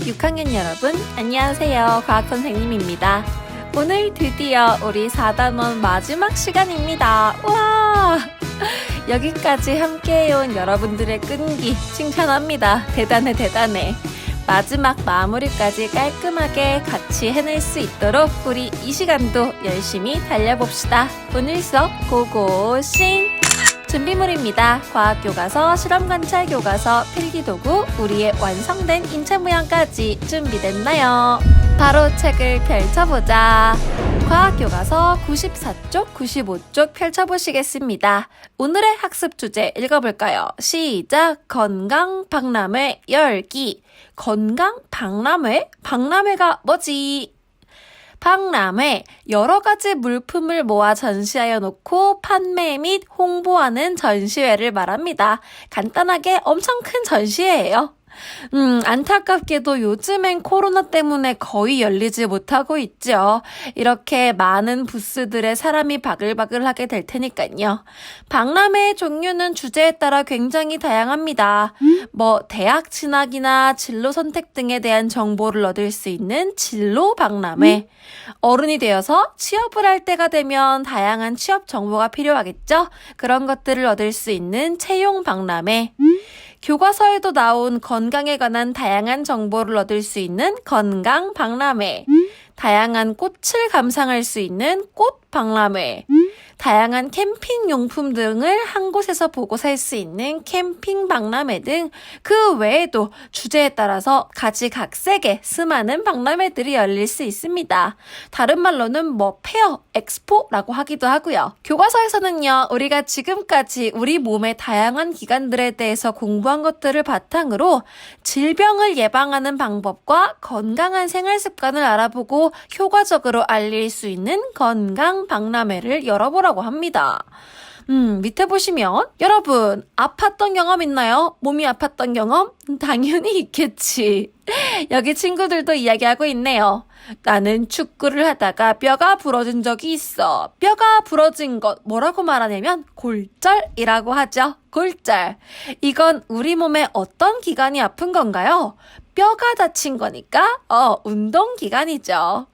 6학년 여러분, 안녕하세요. 과학선생님입니다. 오늘 드디어 우리 4단원 마지막 시간입니다. 와! 여기까지 함께해온 여러분들의 끈기 칭찬합니다. 대단해. 마지막 마무리까지 깔끔하게 같이 해낼 수 있도록 우리 이 시간도 열심히 달려봅시다. 오늘 수업 고고싱! 준비물입니다. 과학교과서, 실험관찰교과서, 필기도구, 우리의 완성된 인체모양까지 준비됐나요? 바로 책을 펼쳐보자. 과학교과서 94쪽, 95쪽 펼쳐보시겠습니다. 오늘의 학습 주제 읽어볼까요? 시작! 건강박람회 열기. 건강박람회? 박람회가 뭐지? 박람회, 여러 가지 물품을 모아 전시하여 놓고 판매 및 홍보하는 전시회를 말합니다. 간단하게 엄청 큰 전시회예요. 안타깝게도 요즘엔 코로나 때문에 거의 열리지 못하고 있죠. 이렇게 많은 부스들에 사람이 바글바글하게 될 테니까요. 박람회의 종류는 주제에 따라 굉장히 다양합니다. 대학 진학이나 진로 선택 등에 대한 정보를 얻을 수 있는 진로 박람회. 어른이 되어서 취업을 할 때가 되면 다양한 취업 정보가 필요하겠죠? 그런 것들을 얻을 수 있는 채용 박람회. 교과서에도 나온 건강에 관한 다양한 정보를 얻을 수 있는 건강 박람회. 다양한 꽃을 감상할 수 있는 꽃 박람회. 다양한 캠핑 용품 등을 한 곳에서 보고 살 수 있는 캠핑 박람회 등 그 외에도 주제에 따라서 가지각색의 수많은 박람회들이 열릴 수 있습니다. 다른 말로는 페어, 엑스포라고 하기도 하고요. 교과서에서는요, 우리가 지금까지 우리 몸의 다양한 기관들에 대해서 공부한 것들을 바탕으로 질병을 예방하는 방법과 건강한 생활 습관을 알아보고 효과적으로 알릴 수 있는 건강 박람회를 열어보라고 합니다. 밑에 보시면 여러분 아팠던 경험 있나요? 몸이 아팠던 경험? 당연히 있겠지. 여기 친구들도 이야기하고 있네요. 나는 축구를 하다가 뼈가 부러진 적이 있어. 뼈가 부러진 것 뭐라고 말하냐면 골절이라고 하죠. 골절. 이건 우리 몸의 어떤 기관이 아픈 건가요? 뼈가 다친 거니까 운동기관이죠.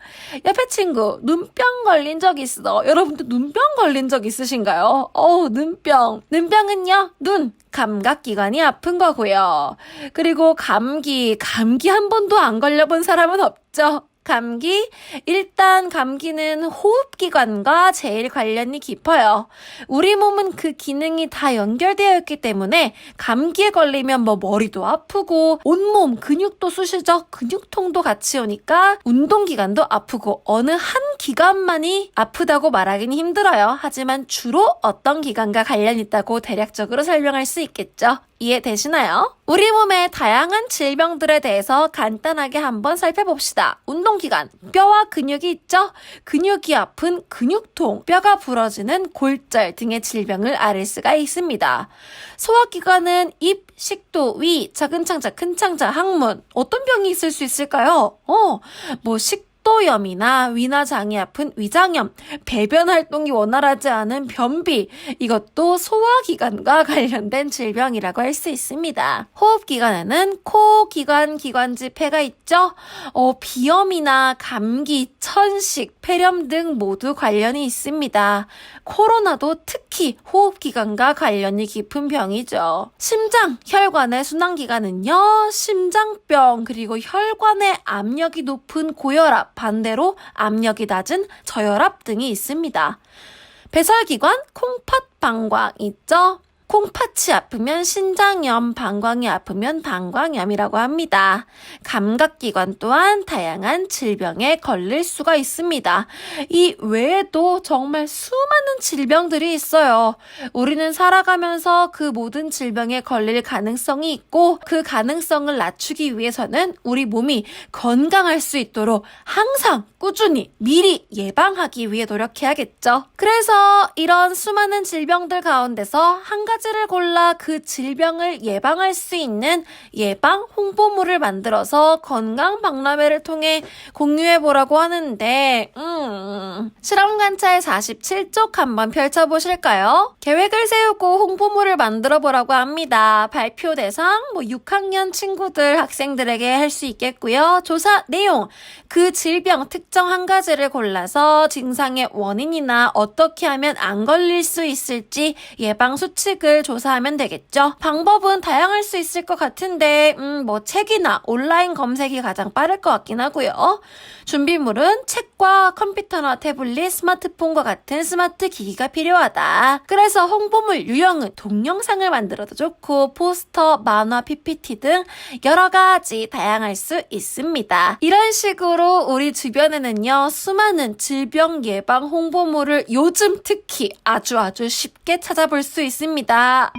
옆에 친구 눈병 걸린 적 있어. 여러분들 눈병 걸린 적 있으신가요? 눈병. 눈병은요, 눈, 감각기관이 아픈 거고요. 그리고 감기 한 번도 안 걸려본 사람은 없죠. 일단 감기는 호흡기관과 제일 관련이 깊어요. 우리 몸은 그 기능이 다 연결되어 있기 때문에 감기에 걸리면 머리도 아프고 온몸 근육도 쑤시죠. 근육통도 같이 오니까 운동기관도 아프고 어느 한 기관만이 아프다고 말하기는 힘들어요. 하지만 주로 어떤 기관과 관련이 있다고 대략적으로 설명할 수 있겠죠. 이해되시나요? 우리 몸의 다양한 질병들에 대해서 간단하게 한번 살펴봅시다. 운동기관, 뼈와 근육이 있죠? 근육이 아픈 근육통, 뼈가 부러지는 골절 등의 질병을 앓을 수가 있습니다. 소화기관은 입, 식도, 위, 작은 창자, 큰 창자, 항문. 어떤 병이 있을 수 있을까요? 식도염이나 위나 장이 아픈 위장염, 배변 활동이 원활하지 않은 변비, 이것도 소화기관과 관련된 질병이라고 할 수 있습니다. 호흡기관에는 코, 기관지, 폐가 있죠? 비염이나 감기, 천식, 폐렴 등 모두 관련이 있습니다. 코로나도 특히 호흡기관과 관련이 깊은 병이죠. 심장, 혈관의 순환기관은요, 심장병, 그리고 혈관의 압력이 높은 고혈압, 반대로 압력이 낮은 저혈압 등이 있습니다. 배설기관, 콩팥, 방광 있죠? 콩팥이 아프면 신장염, 방광이 아프면 방광염이라고 합니다. 감각기관 또한 다양한 질병에 걸릴 수가 있습니다. 이 외에도 정말 수많은 질병들이 있어요. 우리는 살아가면서 그 모든 질병에 걸릴 가능성이 있고 그 가능성을 낮추기 위해서는 우리 몸이 건강할 수 있도록 항상 꾸준히 미리 예방하기 위해 노력해야겠죠. 그래서 이런 수많은 질병들 가운데서 한 가지 가지를 골라 그 질병을 예방할 수 있는 예방 홍보물을 만들어서 건강 박람회를 통해 공유해보라고 하는데 실험 관찰 47쪽 한번 펼쳐보실까요? 계획을 세우고 홍보물을 만들어보라고 합니다. 발표 대상 6학년 친구들 학생들에게 할 수 있겠고요. 조사 내용 그 질병 특정 한 가지를 골라서 증상의 원인이나 어떻게 하면 안 걸릴 수 있을지 예방 수칙을 조사하면 되겠죠. 방법은 다양할 수 있을 것 같은데 책이나 온라인 검색이 가장 빠를 것 같긴 하고요. 준비물은 책과 컴퓨터나 태블릿, 스마트폰과 같은 스마트 기기가 필요하다. 그래서 홍보물 유형은 동영상을 만들어도 좋고 포스터, 만화, PPT 등 여러 가지 다양할 수 있습니다. 이런 식으로 우리 주변에는요, 수많은 질병 예방 홍보물을 요즘 특히 아주 쉽게 찾아볼 수 있습니다.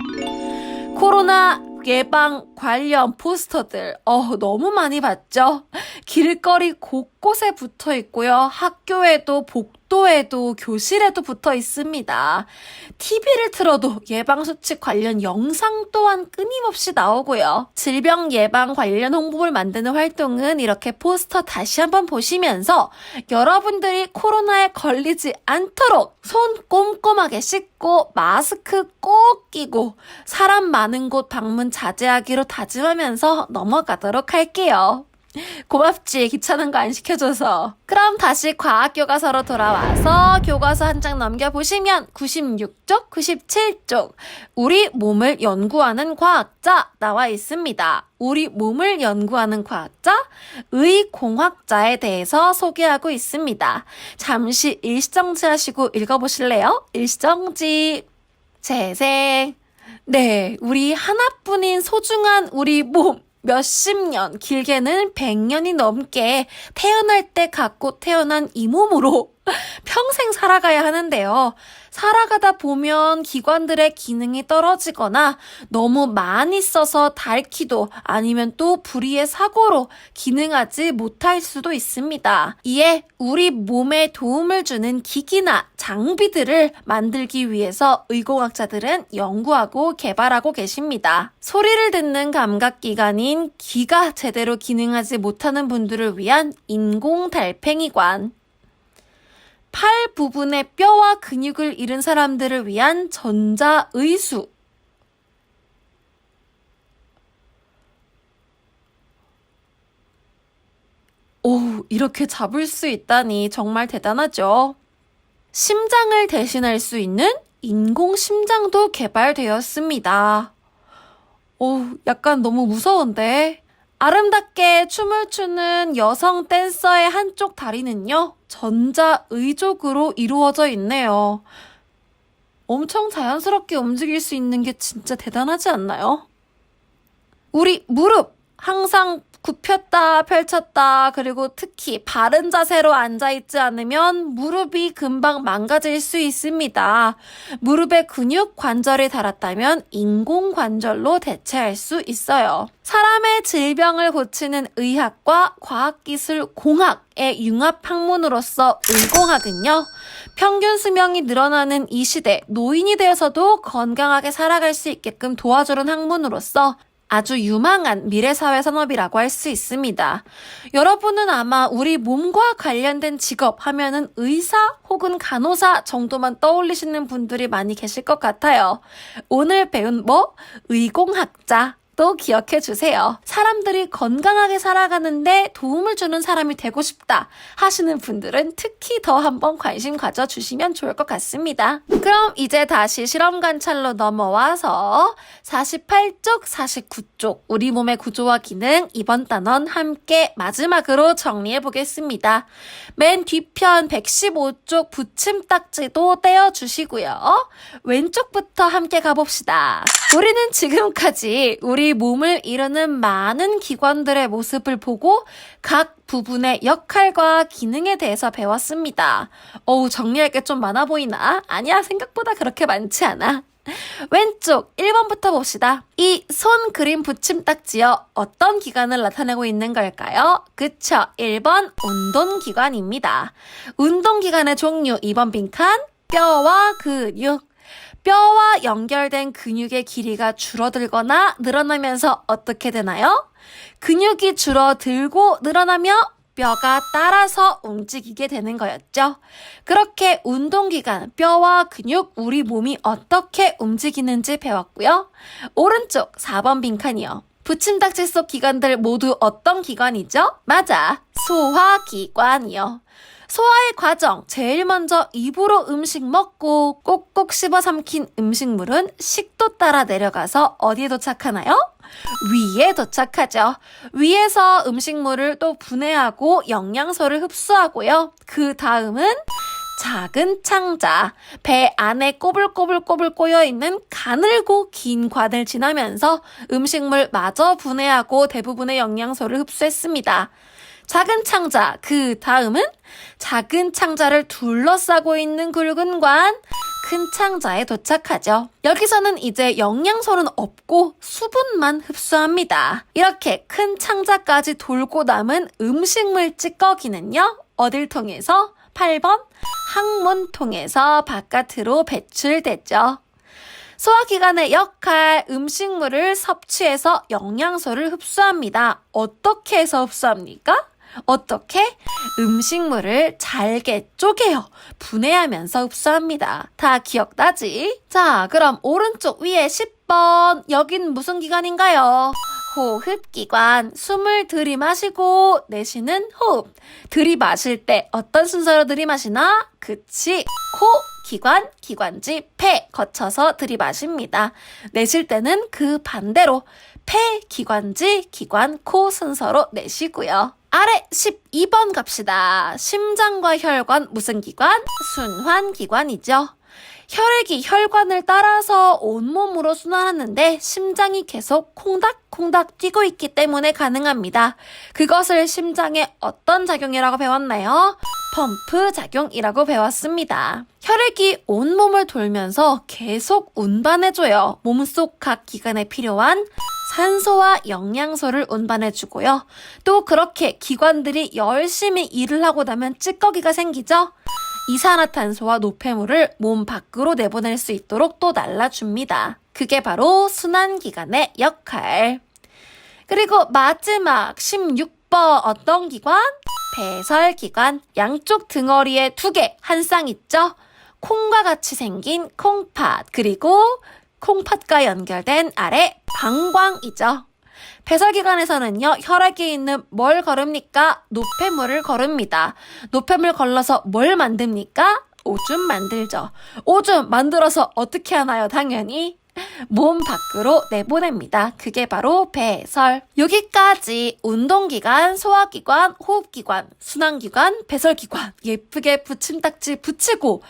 코로나 예방 관련 포스터들 너무 많이 봤죠? 길거리 곳곳에 붙어 있고요. 학교에도 복도에도 교실에도 붙어 있습니다. TV를 틀어도 예방수칙 관련 영상 또한 끊임없이 나오고요. 질병 예방 관련 홍보를 만드는 활동은 이렇게 포스터 다시 한번 보시면서 여러분들이 코로나에 걸리지 않도록 손 꼼꼼하게 씻고 마스크 꼭 끼고 사람 많은 곳 방문 자제하기로 다짐하면서 넘어가도록 할게요. 고맙지, 귀찮은 거 안 시켜줘서. 그럼 다시 과학 교과서로 돌아와서 교과서 한 장 넘겨보시면 96쪽, 97쪽 우리 몸을 연구하는 과학자 나와 있습니다. 우리 몸을 연구하는 과학자, 의공학자에 대해서 소개하고 있습니다. 잠시 일시정지 하시고 읽어보실래요? 일시정지. 재생. 네, 우리 하나뿐인 소중한 우리 몸. 몇십 년, 길게는 100년이 넘게 태어날 때 갖고 태어난 이 몸으로 평생 살아가야 하는데요. 살아가다 보면 기관들의 기능이 떨어지거나 너무 많이 써서 닳기도 아니면 또 불의의 사고로 기능하지 못할 수도 있습니다. 이에 우리 몸에 도움을 주는 기기나 장비들을 만들기 위해서 의공학자들은 연구하고 개발하고 계십니다. 소리를 듣는 감각기관인 귀가 제대로 기능하지 못하는 분들을 위한 인공달팽이관, 팔 부분의 뼈와 근육을 잃은 사람들을 위한 전자의수, 이렇게 잡을 수 있다니 정말 대단하죠. 심장을 대신할 수 있는 인공심장도 개발되었습니다. 약간 너무 무서운데. 아름답게 춤을 추는 여성 댄서의 한쪽 다리는요, 전자의족으로 이루어져 있네요. 엄청 자연스럽게 움직일 수 있는 게 진짜 대단하지 않나요? 우리 무릎 항상 굽혔다 펼쳤다 그리고 특히 바른 자세로 앉아있지 않으면 무릎이 금방 망가질 수 있습니다. 무릎에 근육 관절이 닳았다면 인공관절로 대체할 수 있어요. 사람의 질병을 고치는 의학과 과학기술 공학의 융합 학문으로서 의공학은요, 평균 수명이 늘어나는 이 시대 노인이 되어서도 건강하게 살아갈 수 있게끔 도와주는 학문으로서 아주 유망한 미래사회 산업이라고 할 수 있습니다. 여러분은 아마 우리 몸과 관련된 직업 하면은 의사 혹은 간호사 정도만 떠올리시는 분들이 많이 계실 것 같아요. 오늘 배운 의공학자. 또 기억해 주세요. 사람들이 건강하게 살아가는데 도움을 주는 사람이 되고 싶다 하시는 분들은 특히 더 한번 관심 가져주시면 좋을 것 같습니다. 그럼 이제 다시 실험 관찰로 넘어와서 48쪽, 49쪽 우리 몸의 구조와 기능 이번 단원 함께 마지막으로 정리해 보겠습니다. 맨 뒤편 115쪽 붙임딱지도 떼어주시고요. 왼쪽부터 함께 가봅시다. 우리는 지금까지 우리 몸을 이루는 많은 기관들의 모습을 보고 각 부분의 역할과 기능에 대해서 배웠습니다. 정리할 게 좀 많아 보이나? 아니야, 생각보다 그렇게 많지 않아. 왼쪽 1번부터 봅시다. 이 손 그림 붙임딱지요. 어떤 기관을 나타내고 있는 걸까요? 그쵸, 1번 운동기관입니다. 운동기관의 종류 2번 빈칸 뼈와 근육. 뼈와 연결된 근육의 길이가 줄어들거나 늘어나면서 어떻게 되나요? 근육이 줄어들고 늘어나며 뼈가 따라서 움직이게 되는 거였죠. 그렇게 운동기간, 뼈와 근육, 우리 몸이 어떻게 움직이는지 배웠고요. 오른쪽 4번 빈칸이요. 붙임딱지 속 기관들 모두 어떤 기관이죠? 맞아, 소화기관이요. 소화의 과정, 제일 먼저 입으로 음식 먹고 꼭꼭 씹어 삼킨 음식물은 식도 따라 내려가서 어디에 도착하나요? 위에 도착하죠. 위에서 음식물을 또 분해하고 영양소를 흡수하고요. 그 다음은 작은 창자, 배 안에 꼬불꼬불꼬불 꼬여있는 가늘고 긴 관을 지나면서 음식물 마저 분해하고 대부분의 영양소를 흡수했습니다. 작은 창자, 그 다음은 작은 창자를 둘러싸고 있는 굵은 관, 큰 창자에 도착하죠. 여기서는 이제 영양소는 없고 수분만 흡수합니다. 이렇게 큰 창자까지 돌고 남은 음식물 찌꺼기는요, 어딜 통해서? 8번 항문 통해서 바깥으로 배출됐죠. 소화기관의 역할, 음식물을 섭취해서 영양소를 흡수합니다. 어떻게 해서 흡수합니까? 어떻게? 음식물을 잘게 쪼개요. 분해하면서 흡수합니다. 다 기억나지? 자, 그럼 오른쪽 위에 10번. 여긴 무슨 기관인가요? 호흡기관. 숨을 들이마시고 내쉬는 호흡. 들이마실 때 어떤 순서로 들이마시나? 그치. 코, 기관, 기관지, 폐 거쳐서 들이마십니다. 내쉴 때는 그 반대로 폐, 기관지, 기관, 코 순서로 내쉬고요. 아래 12번 갑시다. 심장과 혈관 무슨 기관? 순환기관이죠. 혈액이 혈관을 따라서 온몸으로 순환하는데 심장이 계속 콩닥콩닥 뛰고 있기 때문에 가능합니다. 그것을 심장의 어떤 작용이라고 배웠나요? 펌프 작용이라고 배웠습니다. 혈액이 온몸을 돌면서 계속 운반해줘요. 몸속 각 기관에 필요한 산소와 영양소를 운반해주고요. 또 그렇게 기관들이 열심히 일을 하고 나면 찌꺼기가 생기죠? 이산화탄소와 노폐물을 몸 밖으로 내보낼 수 있도록 또 날라줍니다. 그게 바로 순환기관의 역할. 그리고 마지막 16번 어떤 기관? 배설기관. 양쪽 등어리에 2개, 한 쌍 있죠? 콩과 같이 생긴 콩팥, 그리고 콩팥과 연결된 아래 방광이죠. 배설기관에서는요, 혈액에 있는 뭘 거릅니까? 노폐물을 거릅니다. 노폐물 걸러서 뭘 만듭니까? 오줌 만들죠. 오줌 만들어서 어떻게 하나요? 당연히 몸 밖으로 내보냅니다. 그게 바로 배설. 여기까지 운동기관, 소화기관, 호흡기관, 순환기관, 배설기관 예쁘게 붙임딱지 붙이고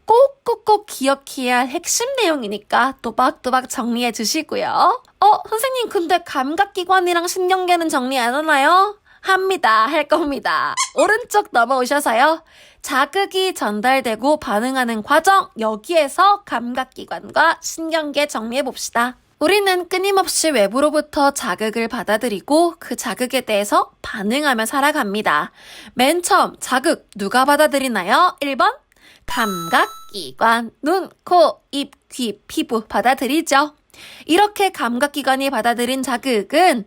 꼭꼭꼭 기억해야 할 핵심 내용이니까 또박또박 정리해 주시고요. 선생님 근데 감각기관이랑 신경계는 정리 안 하나요? 합니다. 할 겁니다. 오른쪽 넘어오셔서요. 자극이 전달되고 반응하는 과정, 여기에서 감각기관과 신경계 정리해 봅시다. 우리는 끊임없이 외부로부터 자극을 받아들이고 그 자극에 대해서 반응하며 살아갑니다. 맨 처음 자극 누가 받아들이나요? 1번 감각기관, 눈, 코, 입, 귀, 피부 받아들이죠. 이렇게 감각기관이 받아들인 자극은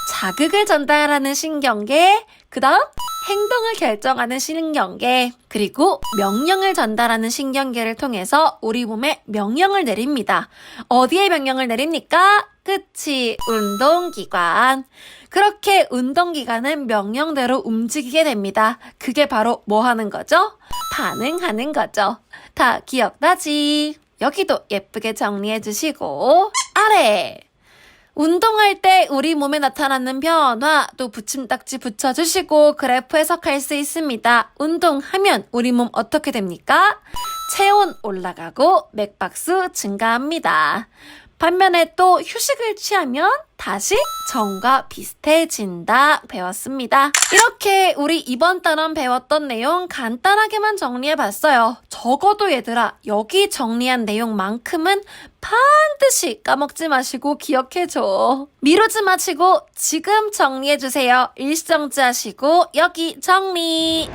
자극을 전달하는 신경계, 그 다음 행동을 결정하는 신경계, 그리고 명령을 전달하는 신경계를 통해서 우리 몸에 명령을 내립니다. 어디에 명령을 내립니까? 그치, 운동기관. 그렇게 운동기관은 명령대로 움직이게 됩니다. 그게 바로 뭐 하는 거죠? 반응하는 거죠. 다 기억나지? 여기도 예쁘게 정리해 주시고 아래! 운동할 때 우리 몸에 나타나는 변화 또 붙임딱지 붙여주시고 그래프 해석할 수 있습니다. 운동하면 우리 몸 어떻게 됩니까? 체온 올라가고 맥박수 증가합니다. 반면에 또 휴식을 취하면 다시 전과 비슷해진다 배웠습니다. 이렇게 우리 이번 단원 배웠던 내용 간단하게만 정리해봤어요. 적어도 얘들아 여기 정리한 내용만큼은 반드시 까먹지 마시고 기억해줘. 미루지 마시고 지금 정리해주세요. 일시정지 하시고 여기 정리.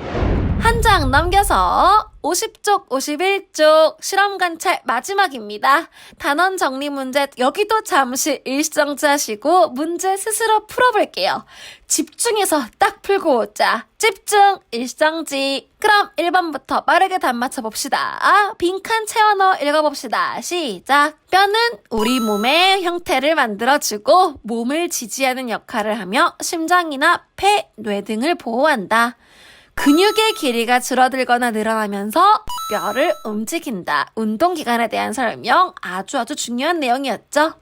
한 장 넘겨서 50쪽, 51쪽 실험 관찰 마지막입니다. 단원 정리 문제 여기도 잠시 일정지하시고 문제 스스로 풀어볼게요. 집중해서 딱 풀고 오자. 집중, 일정지. 그럼 1번부터 빠르게 답 맞춰봅시다. 빈칸 채워넣어 읽어봅시다. 시작. 뼈는 우리 몸의 형태를 만들어주고 몸을 지지하는 역할을 하며 심장이나 폐, 뇌 등을 보호한다. 근육의 길이가 줄어들거나 늘어나면서 뼈를 움직인다. 운동기관에 대한 설명 아주 중요한 내용이었죠.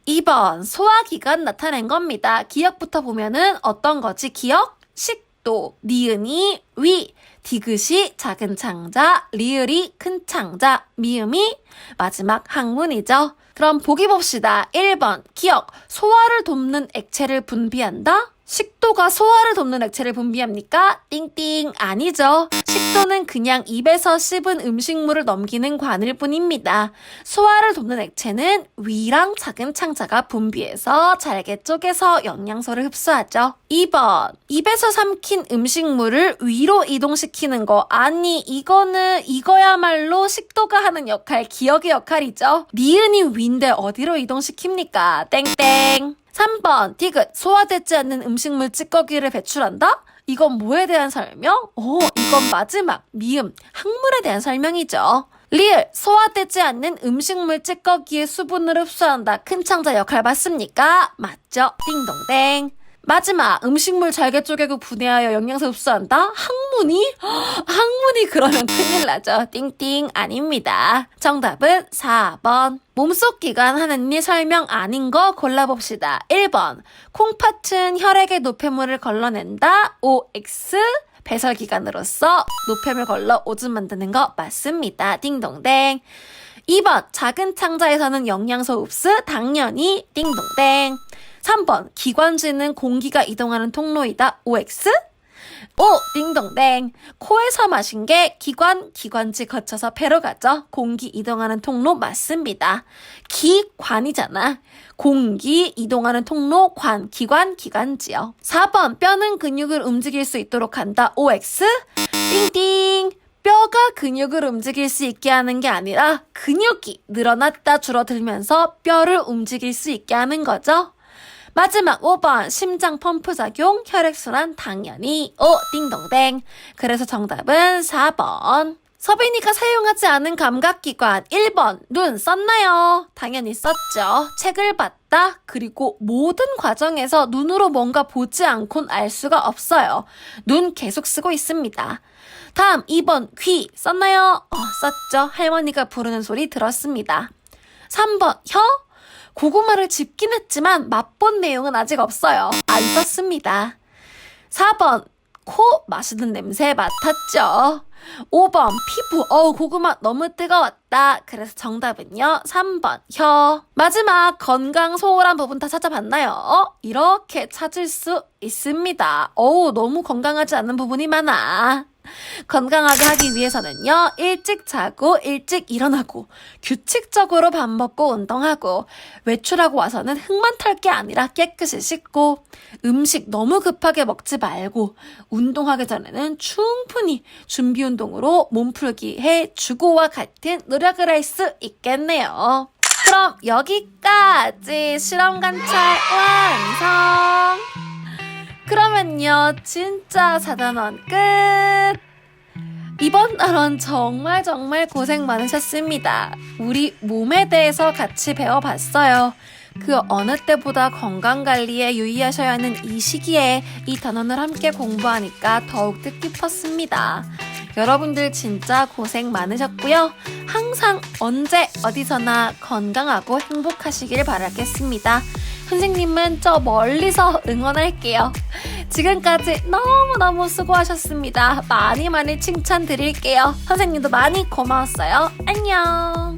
2번 소화기관 나타낸 겁니다. 기억부터 보면은 어떤 거지? 기억? 식도, 니은이 위, 디귿이 작은 창자, 리을이 큰 창자, 미음이 마지막 항문이죠. 그럼 보기 봅시다. 1번 기억, 소화를 돕는 액체를 분비한다? 식도가 소화를 돕는 액체를 분비합니까? 띵띵 아니죠. 식도는 그냥 입에서 씹은 음식물을 넘기는 관일 뿐입니다. 소화를 돕는 액체는 위랑 작은 창자가 분비해서 잘게 쪼개서 영양소를 흡수하죠. 2번 입에서 삼킨 음식물을 위로 이동시키는 거 아니 이거야말로 식도가 하는 역할 기억의 역할이죠. 니은이 위인데 어디로 이동시킵니까? 땡땡. 3번 디귿 소화되지 않는 음식물 찌꺼기를 배출한다? 이건 뭐에 대한 설명? 이건 마지막 미음 항물에 대한 설명이죠. 리을 소화되지 않는 음식물 찌꺼기의 수분을 흡수한다. 큰 창자 역할 맞습니까? 맞죠? 띵동댕. 마지막 음식물 잘게 쪼개고 분해하여 영양소 흡수한다? 항문이? 항문이 그러면 큰일 나죠. 띵띵 아닙니다. 정답은 4번. 몸속 기관 하는 일 설명 아닌 거 골라봅시다. 1번 콩팥은 혈액의 노폐물을 걸러낸다. OX 배설기관으로서 노폐물 걸러 오줌 만드는 거 맞습니다. 띵동댕. 2번 작은 창자에서는 영양소 흡수 당연히 띵동댕. 3번 기관지는 공기가 이동하는 통로이다. OX? 오! 띵동댕. 코에서 마신 게 기관지 거쳐서 폐로 가죠. 공기 이동하는 통로 맞습니다. 기관이잖아. 공기 이동하는 통로 기관지요. 4번 뼈는 근육을 움직일 수 있도록 한다. OX? 띵띵. 뼈가 근육을 움직일 수 있게 하는 게 아니라 근육이 늘어났다 줄어들면서 뼈를 움직일 수 있게 하는 거죠. 마지막 5번 심장 펌프 작용 혈액순환 당연히 띵동댕. 그래서 정답은 4번. 서빈이가 사용하지 않은 감각기관 1번 눈 썼나요? 당연히 썼죠. 책을 봤다. 그리고 모든 과정에서 눈으로 뭔가 보지 않곤 알 수가 없어요. 눈 계속 쓰고 있습니다. 다음 2번 귀 썼나요? 썼죠. 할머니가 부르는 소리 들었습니다. 3번 혀? 고구마를 집긴 했지만 맛본 내용은 아직 없어요. 안 썼습니다. 4번 코 마시는 냄새 맡았죠. 5번 피부 고구마 너무 뜨거웠다. 그래서 정답은요 3번 혀. 마지막 건강 소홀한 부분 다 찾아봤나요? 이렇게 찾을 수 있습니다. 너무 건강하지 않은 부분이 많아. 건강하게 하기 위해서는요 일찍 자고 일찍 일어나고 규칙적으로 밥 먹고 운동하고 외출하고 와서는 흙만 털 게 아니라 깨끗이 씻고 음식 너무 급하게 먹지 말고 운동하기 전에는 충분히 준비 운동으로 몸풀기 해주고와 같은 노력을 할 수 있겠네요. 그럼 여기까지 실험 관찰 완성! 그러면요 진짜 4단원 끝! 이번 단원 정말 고생 많으셨습니다. 우리 몸에 대해서 같이 배워봤어요. 그 어느 때보다 건강관리에 유의하셔야 하는 이 시기에 이 단원을 함께 공부하니까 더욱 뜻깊었습니다. 여러분들 진짜 고생 많으셨고요. 항상 언제 어디서나 건강하고 행복하시길 바라겠습니다. 선생님은 저 멀리서 응원할게요. 지금까지 너무너무 수고하셨습니다. 많이 칭찬 드릴게요. 선생님도 많이 고마웠어요. 안녕.